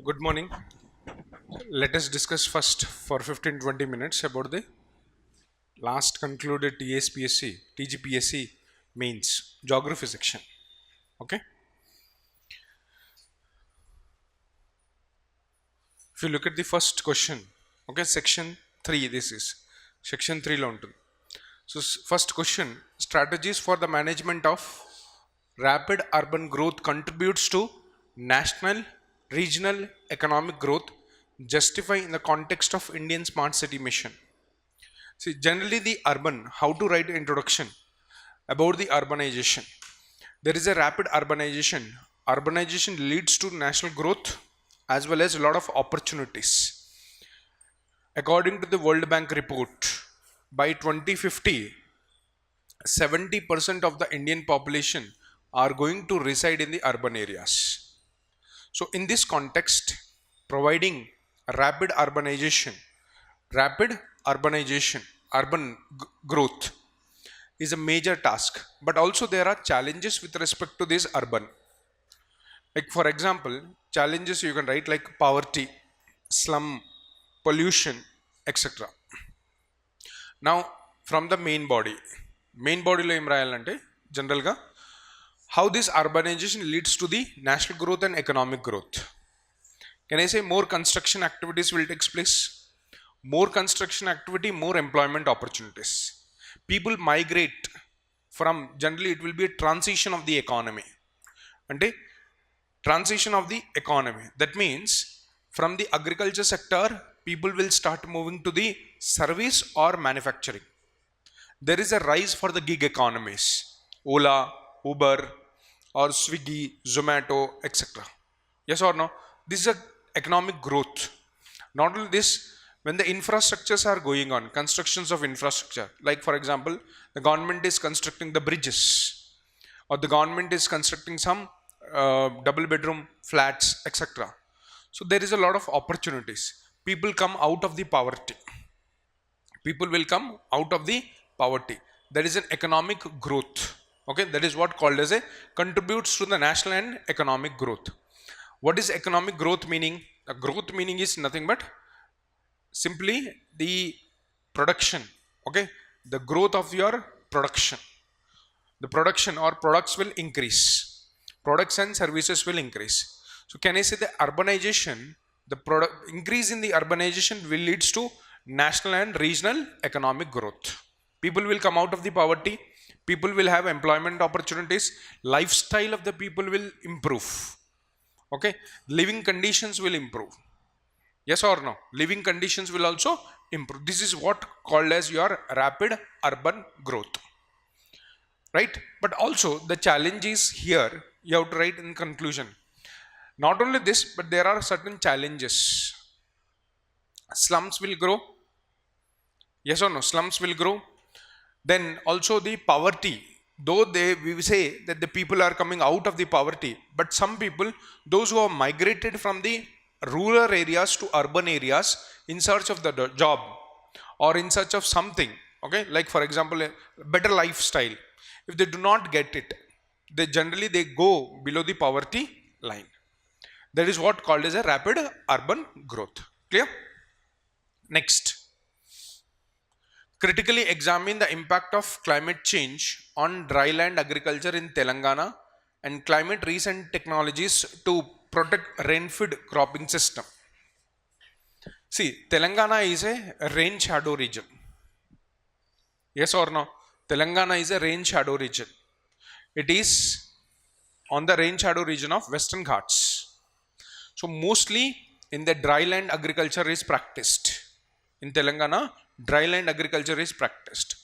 Good morning. Let us discuss first for 15-20 minutes about the last concluded TGPSC mains geography section. Okay. If you look at the first question, okay, section 3, this is section 3 lo untundi. So first question, strategies for the management of rapid urban growth contributes to national, regional economic growth, justify in the context of Indian smart city mission. See, generally the urban, how to write introduction about the urbanization. There is a rapid urbanization. Urbanization leads to national growth as well as a lot of opportunities. According to the World Bank report, by 2050, 70% of the Indian population are going to reside in the urban areas. So in this context, providing rapid urbanization, urban growth is a major task, but also there are challenges with respect to this urban. Like for example, challenges you can write like poverty, slum, pollution, etc. Now from the main body లో ఏం రాయాలంటే జనరల్గా how this urbanization leads to the national growth and economic growth. Can I say more construction activities will take place? More construction activity, more employment opportunities. People migrate from, generally it will be a transition of the economy. And transition of the economy. That means from the agriculture sector, people will start moving to the service or manufacturing. There is a rise for the gig economies. Ola, Uber or Swiggy, Zomato, etc. Yes or no? This is a economic growth. Not only this, when the infrastructures are going on, constructions of infrastructure, like for example, the government is constructing the bridges or the government is constructing some double bedroom flats, etc. So there is a lot of opportunities. People come out of the poverty. People will come out of the poverty. There is an economic growth. Okay, that is what called as a contributes to the national and economic growth. What is economic growth meaning? A growth meaning is nothing but simply the production. Okay, the growth of your production. The production or products will increase. Products and services will increase. So can I say the urbanization, the increase in the urbanization will leads to national and regional economic growth. People will come out of the poverty. People will have employment opportunities. Lifestyle of the people will improve. Okay, living conditions will improve. Yes or no? Living conditions will also improve. This is what called as your rapid urban growth. Right? But also the challenge is here, you have to write in conclusion. Not only this, but there are certain challenges. Slums will grow. Yes or no? Slums will grow. Then also the poverty, though we say that the people are coming out of the poverty, but some people, those who have migrated from the rural areas to urban areas in search of the job or in search of something, okay, like for example a better lifestyle, if they do not get it, they generally go below the poverty line. That is what called as a rapid urban growth. Clear? Next, critically examine the impact of climate change on dryland agriculture in Telangana and climate recent technologies to protect rain-fed cropping system. See, Telangana is a rain shadow region. Yes or no? Telangana is a rain shadow region. It is on the rain shadow region of Western Ghats. So mostly in the dryland agriculture is practiced. In Telangana, dryland agriculture is practiced.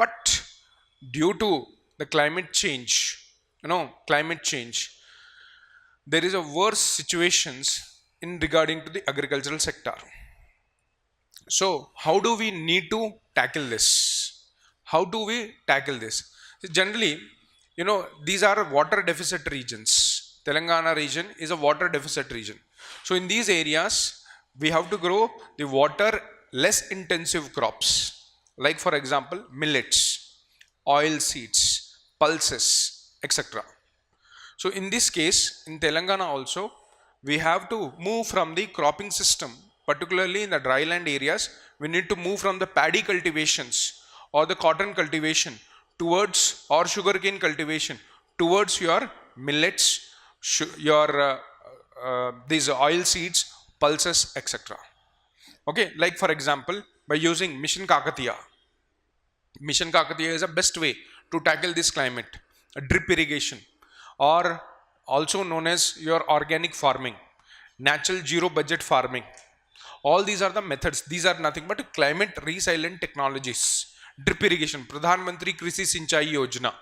But due to the climate change, there is a worse situations in regarding to the agricultural sector. So how do we need to tackle this? How do we tackle this? So generally, these are water deficit regions. Telangana region is a water deficit region. So in these areas, we have to grow the water less intensive crops, like for example millets, oil seeds, pulses, etc. So in this case, in Telangana also, we have to move from the cropping system, particularly in the dryland areas. We need to move from the paddy cultivations or the cotton cultivation towards, or sugarcane cultivation towards your millets, your these oil seeds, pulses, etc. Okay, like for example, by using Mission Kakatiya. Mission Kakatiya is the best way to tackle this climate. A drip irrigation, or also known as your organic farming, natural zero budget farming. All these are the methods. These are nothing but climate resilient technologies. Drip irrigation, Pradhan Mantri Krishi Sinchai Yojana,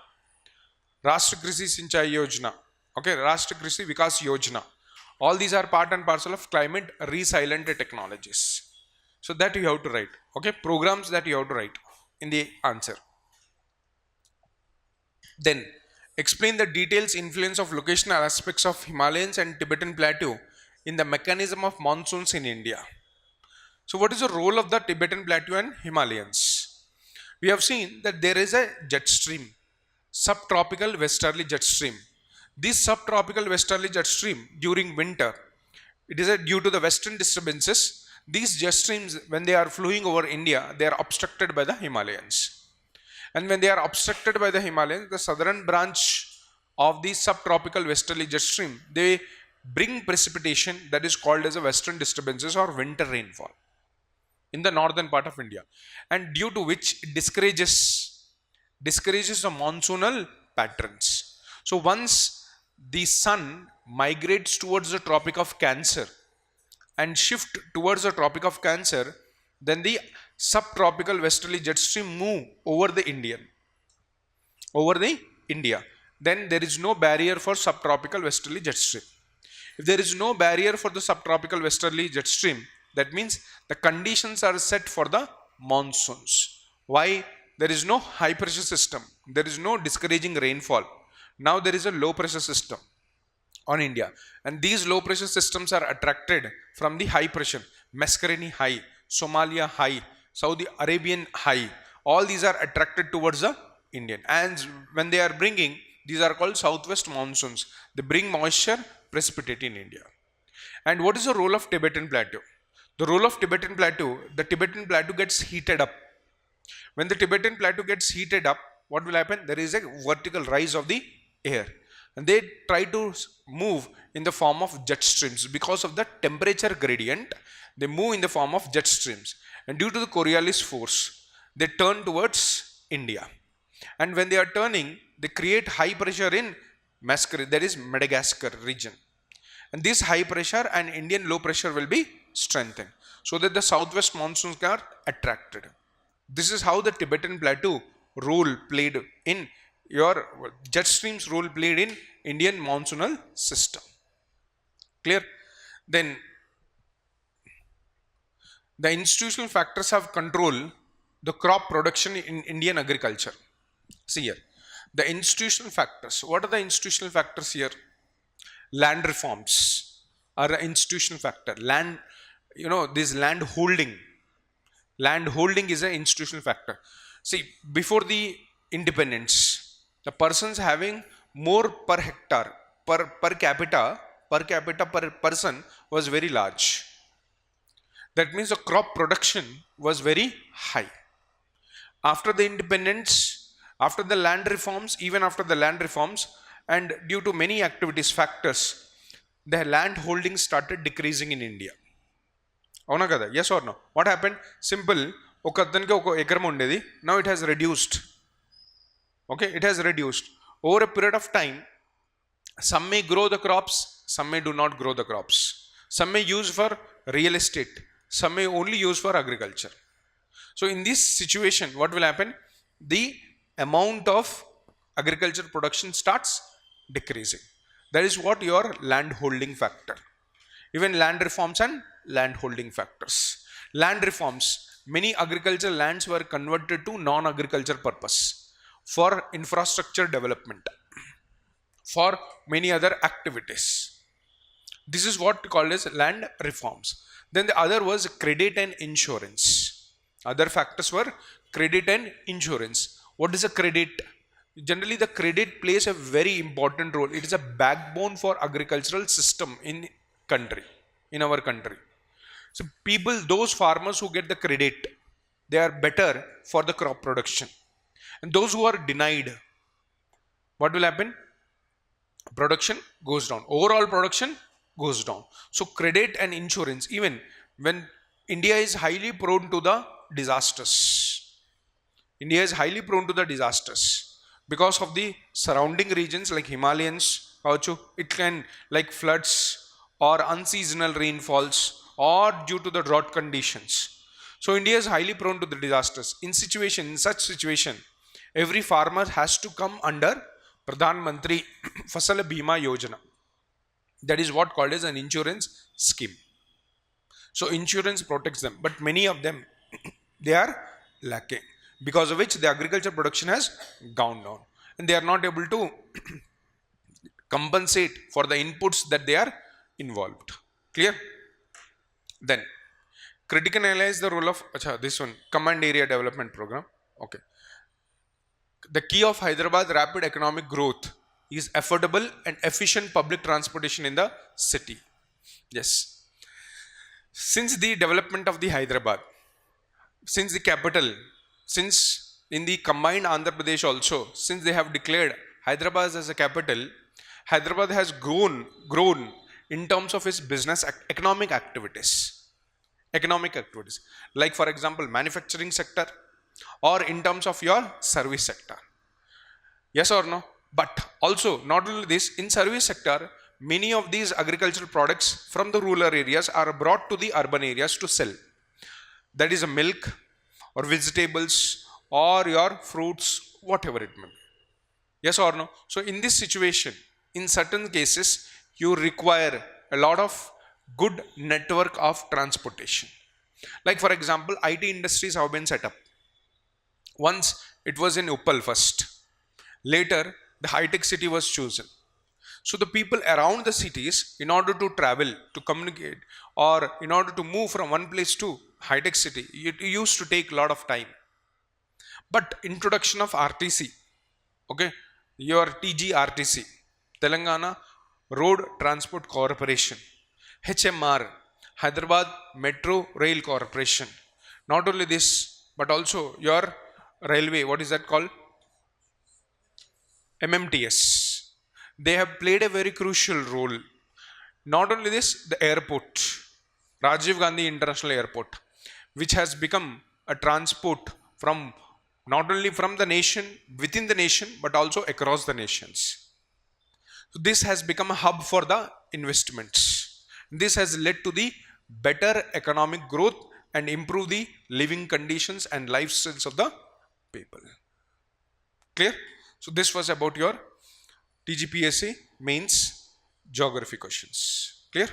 Rashtra Krishi Sinchai Yojana, okay, Rashtra Krishi Vikas Yojana. All these are part and parcel of climate resilient technologies. So that you have to write, okay, programs that you have to write in the answer. Then explain the details influence of locational aspects of Himalayas and Tibetan Plateau in the mechanism of monsoons in India. So what is the role of the Tibetan Plateau and Himalayas? We have seen that there is a jet stream, subtropical westerly jet stream. This subtropical westerly jet stream during winter, it is due to the western disturbances. These jet streams, when they are flowing over India, they are obstructed by the Himalayas. And when they are obstructed by the Himalayas, the southern branch of the subtropical westerly jet stream, they bring precipitation that is called as a western disturbances or winter rainfall in the northern part of India, and due to which it discourages the monsoonal patterns. So once the sun migrates towards the Tropic of Cancer and shift towards the Tropic of Cancer, then the subtropical westerly jet stream move over the India. Then there is no barrier for subtropical westerly jet stream. If there is no barrier for the subtropical westerly jet stream, that means the conditions are set for the monsoons. Why? There is no high pressure system. There is no discouraging rainfall. Now there is a low pressure system on India, and these low pressure systems are attracted from the high pressure, Mascarini high, Somalia high, Saudi Arabian high. All these are attracted towards the Indian, and when they are bringing, these are called southwest monsoons. They bring moisture, precipitate in India. And what is the role of Tibetan Plateau? The role of Tibetan Plateau, the Tibetan Plateau gets heated up. When the Tibetan Plateau gets heated up, what will happen? There is a vertical rise of the air, and they try to move in the form of jet streams. Because of the temperature gradient, they move in the form of jet streams, and due to the Coriolis force, they turn towards India. And when they are turning, they create high pressure in Madagascar region, and this high pressure and Indian low pressure will be strengthened, so that the southwest monsoons are attracted. This is how the Tibetan Plateau role played in your jet streams role played in Indian monsoonal system. Clear? Then the institutional factors have control the crop production in Indian agriculture. See here, the institutional factors. What are the institutional factors here? Land reforms are an institutional factor. Land, this land holding is an institutional factor. See, before the independence, the persons having more per hectare, per capita per person was very large. That means the crop production was very high. After the independence, after the land reforms, even after the land reforms, and due to many activities, factors, the land holding started decreasing in India. అవునా కదా? Yes or no? What happened? Simple. ఒక అతనికి ఒక ఎకరం ఉండేది. Now it has reduced. Okay, it has reduced. Over a period of time, some may grow the crops, some may do not grow the crops. Some may use for real estate, some may only use for agriculture. So in this situation, what will happen? The amount of agriculture production starts decreasing. That is what your land holding factor. Even land reforms and land holding factors. Land reforms, many agricultural lands were converted to non-agriculture purpose for infrastructure development, for many other activities. This is what called as land reforms. Then the other was credit and insurance. Other factors were credit and insurance. What is a credit? Generally, the credit plays a very important role. It is a backbone for agricultural system in country, in our country. So people, those farmers who get the credit, they are better for the crop production. And those who are denied, what will happen? Production goes down. Overall production goes down. So credit and insurance, even when India is highly prone to the disasters. India is highly prone to the disasters because of the surrounding regions like Himalayas, it can like floods or unseasonal rainfalls or due to the drought conditions. So India is highly prone to the disasters. In such situation, every farmer has to come under Pradhan Mantri Fasal Bima Yojana. That is what called as an insurance scheme. So insurance protects them, but many of them they are lacking, because of which the agriculture production has gone down and they are not able to compensate for the inputs that they are involved. Clear? Then critical analyze the role of this one, command area development program. Okay. The key of Hyderabad rapid economic growth is affordable and efficient public transportation in the city. Yes. Since the development of the Hyderabad, since the capital, since in the combined Andhra Pradesh also, since they have declared Hyderabad as a capital, Hyderabad has grown in terms of its business economic activities. Like for example, manufacturing sector or in terms of your service sector. Yes or no? But also not only this, in service sector, many of these agricultural products from the rural areas are brought to the urban areas to sell. That is a milk or vegetables or your fruits, whatever it may be. Yes or no? So in this situation, in certain cases, you require a lot of good network of transportation. Like for example, IT industries have been set up. Once it was in Uppal first. Later, the high-tech city was chosen. So the people around the cities, in order to travel, to communicate, or in order to move from one place to high-tech city, it used to take a lot of time. But introduction of RTC, okay, your TGRTC, Telangana Road Transport Corporation, HMR, Hyderabad Metro Rail Corporation. Not only this, but also your railway, what is that called? MMTS. They have played a very crucial role. Not only this, the airport, Rajiv Gandhi International Airport, which has become a transport from not only from the nation, within the nation, but also across the nations. So this has become a hub for the investments. This has led to the better economic growth and improve the living conditions and lifestyles of the people. Clear? So this was about your TGPSC mains geography questions. Clear?